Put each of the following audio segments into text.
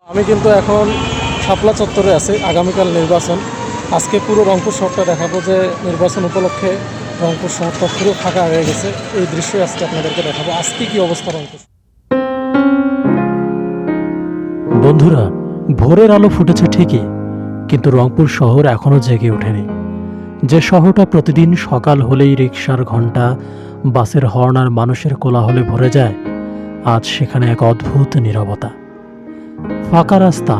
আমি কিন্তু এখন শাপলা চত্বরে আছি। আগামীকাল নির্বাচন। আজকে পুরো রংপুর শহরটা দেখাবো যে নির্বাচন উপলক্ষে রংপুর শহরটা পুরো ফাঁকা হয়ে গেছে। এই দৃশ্যই আজকে আপনাদেরকে দেখাবো আজকে কি অবস্থা রংপুর। বন্ধুরা, ভোরের আলো ফুটেছে ঠিকই, কিন্তু রংপুর শহর এখনও জেগে ওঠেনি। যে শহরটা প্রতিদিন সকাল হলেই রিকশার ঘণ্টা, বাসের হর্ন আর মানুষের কোলাহলে ভরে যায়, আজ সেখানে এক অদ্ভুত নীরবতা। ফাঁকা রাস্তা,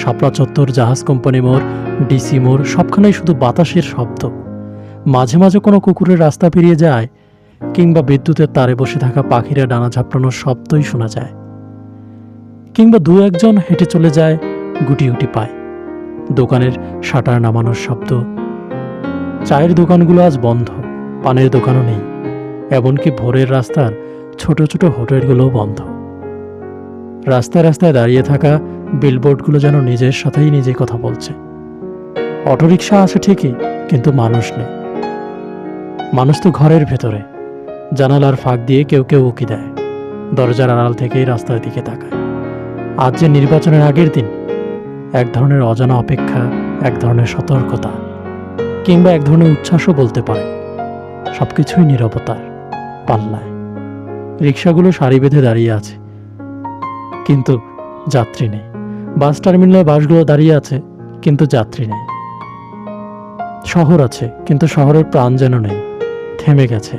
শাপলা চত্বর, জাহাজ কোম্পানি মোড়, ডিসি মোড়, সবখানেই শুধু বাতাসের শব্দ। মাঝে মাঝে কোনো কুকুরের রাস্তা পেরিয়ে যায়, কিংবা বিদ্যুতের তারে বসে থাকা পাখিরা ডানা ঝাপটানোর শব্দই শোনা যায়, কিংবা দু একজন হেঁটে চলে যায় গুটি গুটি পায়। দোকানের শাটার নামানোর শব্দ। চায়ের দোকানগুলো আজ বন্ধ, পানের দোকানও নেই, এমনকি ভোরের রাস্তার ছোট ছোট হোটেলগুলোও বন্ধ। রাস্তায় রাস্তায় দাঁড়িয়ে থাকা বিলবোর্ডগুলো যেন নিজের সাথেই নিজে কথা বলছে। অটোরিকশা আছে ঠিকই, কিন্তু মানুষ নেই। মানুষ তো ঘরের ভেতরে, জানালার ফাঁক দিয়ে কেউ কেউ উকি দেয়, দরজার আড়াল থেকেই রাস্তার দিকে তাকায়। আজ যে নির্বাচনের আগের দিন, এক ধরনের অজানা অপেক্ষা, এক ধরনের সতর্কতা, কিংবা এক ধরনের উচ্ছ্বাসও বলতে পারে। সবকিছুই নীরবতার পাল্লায়। রিক্সাগুলো সারি বেঁধে দাঁড়িয়ে আছে, কিন্তু যাত্রী নেই। বাস টার্মিনালে বাসগুলো দাঁড়িয়ে আছে, কিন্তু যাত্রী নেই। শহর আছে, কিন্তু শহরের প্রাণ যেন নেই, থেমে গেছে।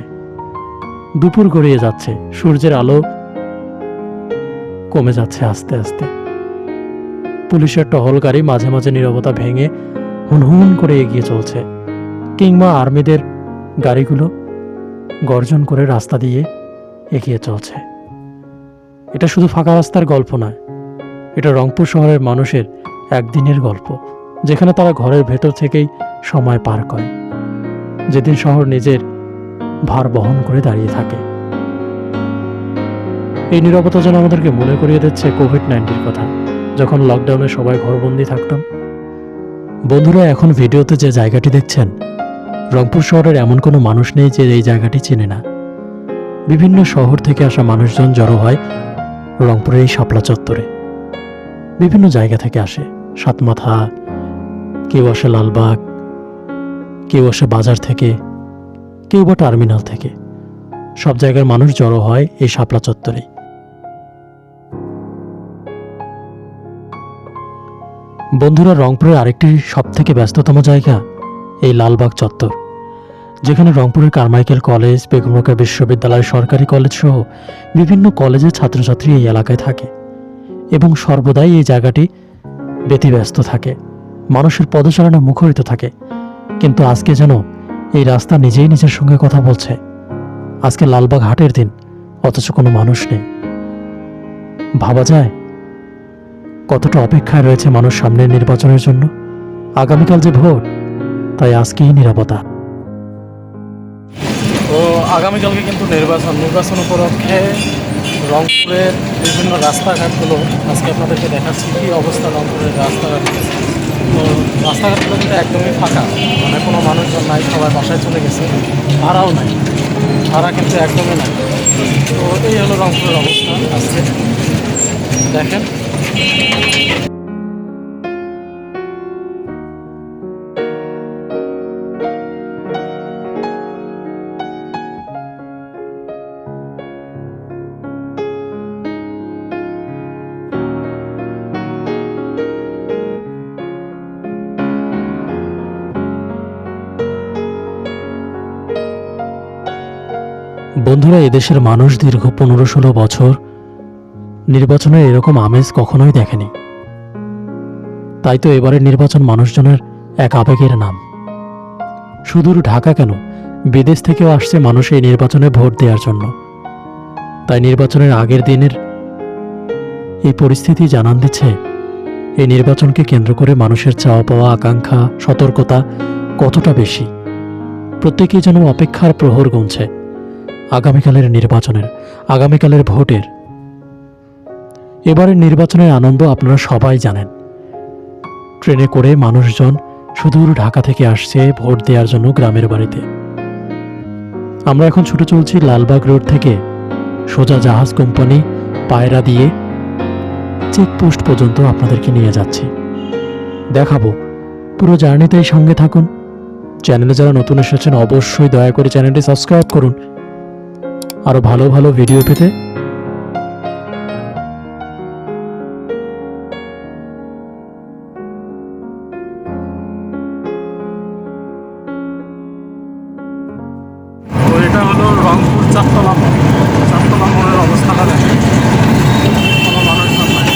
দুপুর গড়িয়ে যাচ্ছে, সূর্যের আলো কমে যাচ্ছে আস্তে আস্তে। পুলিশের টহল গাড়ি মাঝে মাঝে নীরবতা ভেঙে হুনহুন করে এগিয়ে চলছে, কিংবা আর্মিদের গাড়িগুলো গর্জন করে রাস্তা দিয়ে এগিয়ে চলছে। এটা শুধু ফাঁকা রাস্তার গল্প নয়, এটা রংপুর শহরের মানুষের একদিনের গল্প, যেখানে তারা ঘরের ভেতর থেকেই সময় পার করে, যেদিন শহর নিজের ভার বহন করে দাঁড়িয়ে থাকে। এই নীরবতা যেন আমাদেরকে মনে করিয়ে দিচ্ছে কোভিড-19 কথা, যখন লকডাউনে সবাই ঘরবন্দি থাকতাম। বন্ধুরা, এখন ভিডিওতে যে জায়গাটি দেখছেন, রংপুর শহরের এমন কোনো মানুষ নেই যে এই জায়গাটি চেনে না। বিভিন্ন শহর থেকে আসা মানুষজন জড়ো হয় রংপুরের এই শাপলা চত্বরে। বিভিন্ন জায়গা থেকে আসে, সাতমাথা, কেউ আসে লালবাগ, কেউ আসে বাজার থেকে, কেউ বা টার্মিনাল থেকে। সব জায়গার মানুষ জড়ো হয় এই শাপলা চত্বরে। বন্ধুরা, রংপুরের আরেকটি সবথেকে ব্যস্ততম জায়গা এই লালবাগ চত্বর, যেখানে রংপুরের কারমাইকেল কলেজ, বেগম রোকেয়া বিশ্ববিদ্যালয়, সরকারি কলেজ সহ বিভিন্ন কলেজের ছাত্রছাত্রী এই এলাকায় থাকে, এবং সর্বদাই এই জায়গাটি ব্যতিব্যস্ত থাকে, মানুষের পদচারণা মুখরিত থাকে। কিন্তু আজকে যেন এই রাস্তা নিজেই নিজের সঙ্গে কথা বলছে। আজকে লালবাগ হাটের দিন, অথচ কোনো মানুষ নেই। ভাবা যায় কতটা অপেক্ষায় রয়েছে মানুষ সামনের নির্বাচনের জন্য। আগামীকাল যে ভোট, তাই আজকেই নীরবতা। তো আগামীকালকে কিন্তু নির্বাচন উপলক্ষে রংপুরের বিভিন্ন রাস্তাঘাটগুলো আজকে আপনাদেরকে দেখাচ্ছি কী অবস্থা রংপুরের রাস্তাঘাট। তো রাস্তাঘাটগুলো কিন্তু একদমই ফাঁকা, মানে কোনো মানুষজন নাই, সবাই বাসায় চলে গেছে, ভাড়াও নাই, ভাড়া কিন্তু একদমই নাই। তো এই হলো রংপুরের অবস্থা আজকে, দেখেন। বন্ধুরা, এদেশের মানুষ দীর্ঘ 15-16 বছর নির্বাচনের এরকম আমেজ কখনোই দেখেনি। তাই তো এবারের নির্বাচন মানুষজনের এক আবেগের নাম। সুদূর ঢাকা কেন, বিদেশ থেকেও আসছে মানুষ এই নির্বাচনে ভোট দেওয়ার জন্য। তাই নির্বাচনের আগের দিনের এই পরিস্থিতি জানান দিচ্ছে এই নির্বাচনকে কেন্দ্র করে মানুষের চাওয়া পাওয়া, আকাঙ্ক্ষা, সতর্কতা কতটা বেশি। প্রত্যেকেই যেন অপেক্ষার প্রহর গুনছে আগামীকালের নির্বাচনের, আগামীকালের ভোটের। এবারের নির্বাচনের আনন্দ আপনারা সবাই জানেন। ট্রেনে করে মানুষজন সুদূর ঢাকা থেকে আসছে ভোট দেওয়ার জন্য গ্রামের বাড়িতে। আমরা এখন ছুটে চলছি লালবাগ রোড থেকে সোজা জাহাজ কোম্পানি, পায়রা দিয়ে চেকপোস্ট পর্যন্ত আপনাদেরকে নিয়ে যাচ্ছি, দেখাবো। পুরো জার্নিতেই সঙ্গে থাকুন। চ্যানেলে যারা নতুন এসেছেন অবশ্যই দয়া করে চ্যানেলটি সাবস্ক্রাইব করুন আরো ভালো ভালো ভিডিও পেতে। তো এটা হলো রংপুর চারতলা মোড়ের অবস্থাটা দেখেন, কোনো মানুষজন নাই।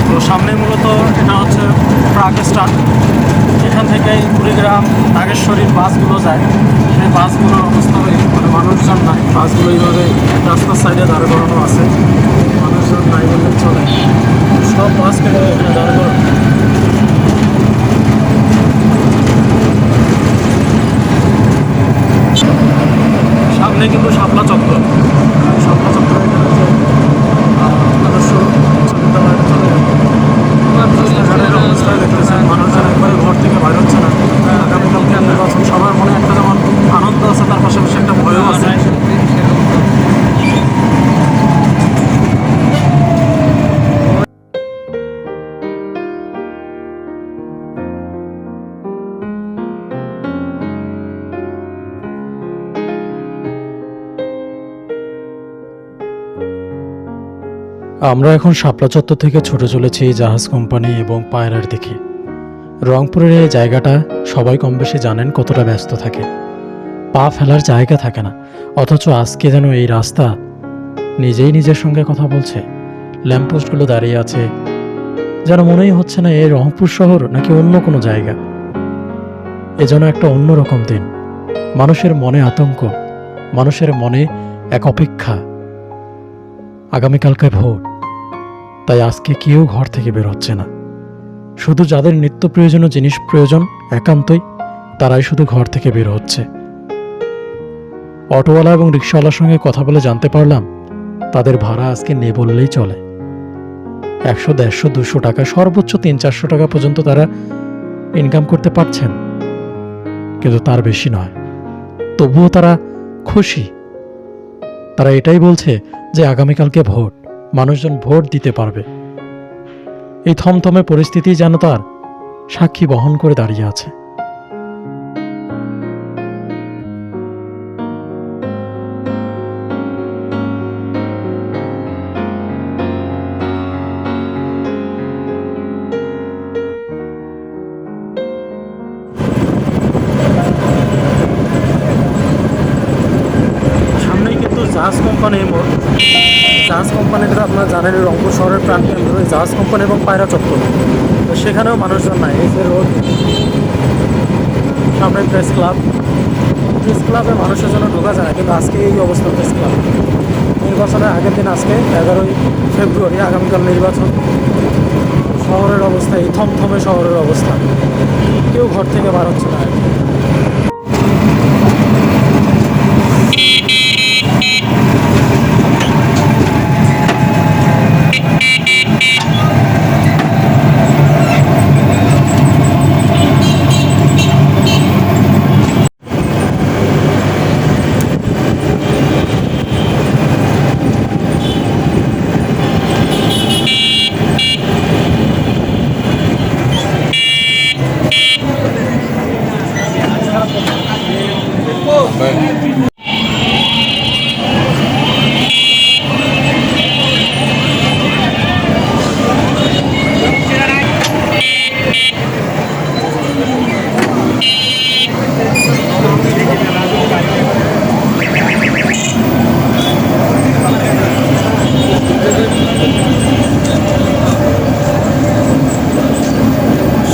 তো সামনে মূলত এটা হচ্ছে ট্রাক স্ট্যান্ড, এখান থেকেই কুড়িগ্রাম নাগেশ্বরীর বাসগুলো যায়। সেই বাসগুলোর অবস্থা মানে মানুষজন নাই, বাসগুলো এইভাবে রাস্তার সাইডে দাঁড় করানো আছে, মানুষজন নাই বললে চলে। সব বাসকে এখানে দাঁড় করানো। সামনে কিন্তু শাপলা চত্বর, শাপলা চত্বর এখানে যে আদর্শ উচ্চ বিদ্যালয়ে চলে যাবে। রাস্তাঘাটের অবস্থা দেখতেছেন, মানুষজন একবারে ঘর থেকে বাইর হচ্ছে না। আগামীকালকে নির্বাচন, সবার মনে একটা যেমন আনন্দ আছে, তার পাশাপাশি একটা ভয়ও আছে। আমরা এখন শাপলা চত্বর থেকে ছুটে চলেছি জাহাজ কোম্পানি এবং পায়রার দিকে। রংপুরের এই জায়গাটা সবাই কম বেশি জানেন কতটা ব্যস্ত থাকে, পা ফেলার জায়গা থাকে না। অথচ আজকে যেন এই রাস্তা নিজেই নিজের সঙ্গে কথা বলছে। ল্যাম্পপোস্টগুলো দাঁড়িয়ে আছে, যেন মনেই হচ্ছে না এই রংপুর শহর নাকি অন্য কোনো জায়গা। এ যেন একটা অন্যরকম দিন। মানুষের মনে আতঙ্ক, মানুষের মনে এক অপেক্ষা। আগামীকালকে ভোট, তাই আজকে কেউ ঘর থেকে বের হচ্ছে না। শুধু যাদের নিত্য প্রয়োজনীয় জিনিস প্রয়োজন একান্তই, তারাই শুধু ঘর থেকে বের হচ্ছে। অটোওয়ালা এবং রিক্সাওয়ালার সঙ্গে কথা বলে জানতে পারলাম তাদের ভাড়া আজকে নেই বললেই চলে। 100, 150, 200 টাকা, সর্বোচ্চ 300-400 টাকা পর্যন্ত তারা ইনকাম করতে পারছেন, কিন্তু তার বেশি নয়। তবুও তারা খুশি। তারা এটাই বলছে যে আগামীকালকে ভোট, মানুষজন ভোট দিতে পারবে। এই থমথমে পরিস্থিতি যেন তার সাক্ষী বহন করে দাঁড়িয়ে আছে। সামনেই কিন্তু জাহাজ কোম্পানি মোড়। জাহাজ কোম্পানিটা আপনারা জানেন রংপুর শহরের প্রাণকেন্দ্র, জাহাজ কোম্পানি এবং পায়রা চত্বর। তো সেখানেও মানুষজন নাই। এই যে রোড, সামনে প্রেস ক্লাবে মানুষের জন্য ঢোকা যায় না, কিন্তু আজকে এই অবস্থা। প্রেস ক্লাব নির্বাচনের আগের দিন, আজকে 11ই ফেব্রুয়ারি, আগামীকাল নির্বাচন। শহরের অবস্থা এই থমথমে শহরের অবস্থা, কেউ ঘর থেকে বার হচ্ছে না।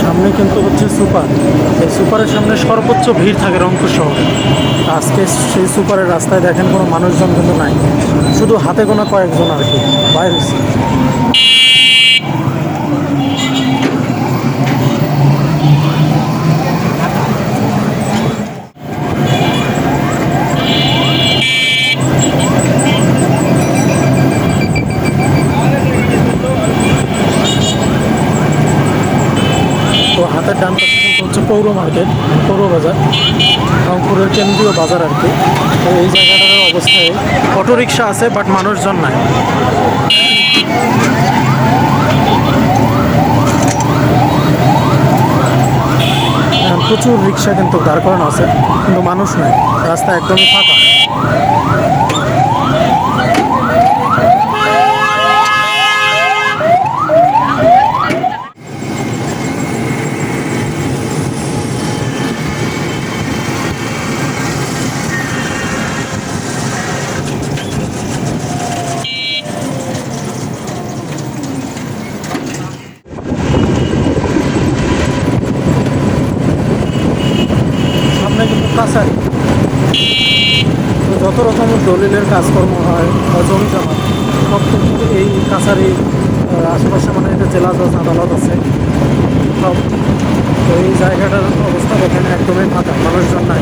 সামনে কিন্তু হচ্ছে সুপার। এই সুপারের সামনে সর্বোচ্চ ভিড় থাকে রংপুর শহরে। আজকে সেই সুপারের রাস্তায় দেখেন কোনো মানুষজন কিন্তু নাই, শুধু হাতে গোনা কয়েকজন আর কি বাইরে। তো হাতের ডান পাশে কিন্তু হচ্ছে পৌর মার্কেট, পৌর বাজার, রংপুরের কেন্দ্রীয় বাজার আর কি। তো এই জায়গাটার অবস্থায় অটোরিকশা আছে, বাট মানুষজন নাই। প্রচুর রিক্সা কিন্তু দাঁড় করানো আছে, কিন্তু মানুষ নেই, রাস্তা একদমই ফাঁকা। সামনে কিন্তু কাছারি, তো যত রকমের দলিলের কাজকর্ম হয় বা জমি জমা সব কিন্তু এই কাছারি আশেপাশে, মানে এটা জেলা জজ আদালত আছে সব। তো এই জায়গাটার অবস্থা দেখেন একদমই ফাঁকা, মানুষজন নাই।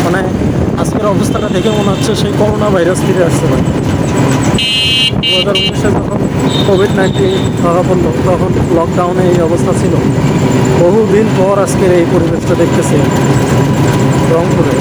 মানে আজকের অবস্থাটা দেখে মনে হচ্ছে সেই করোনা ভাইরাস ফিরে আসছে ভাই। 2019-এ যখন কোভিড-19 ধরা পড়লো তখন লকডাউনে এই অবস্থা ছিল। বহুদিন পর আজকের এই পরিবেশটা দেখতেছি রংপুরে।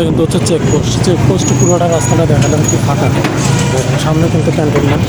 এটা কিন্তু হচ্ছে চেকপোস্ট পুরোটা রাস্তাটা দেখালাম কি ফাঁকা। দেখেন সামনে কিন্তু ক্যান্টনমেন্ট।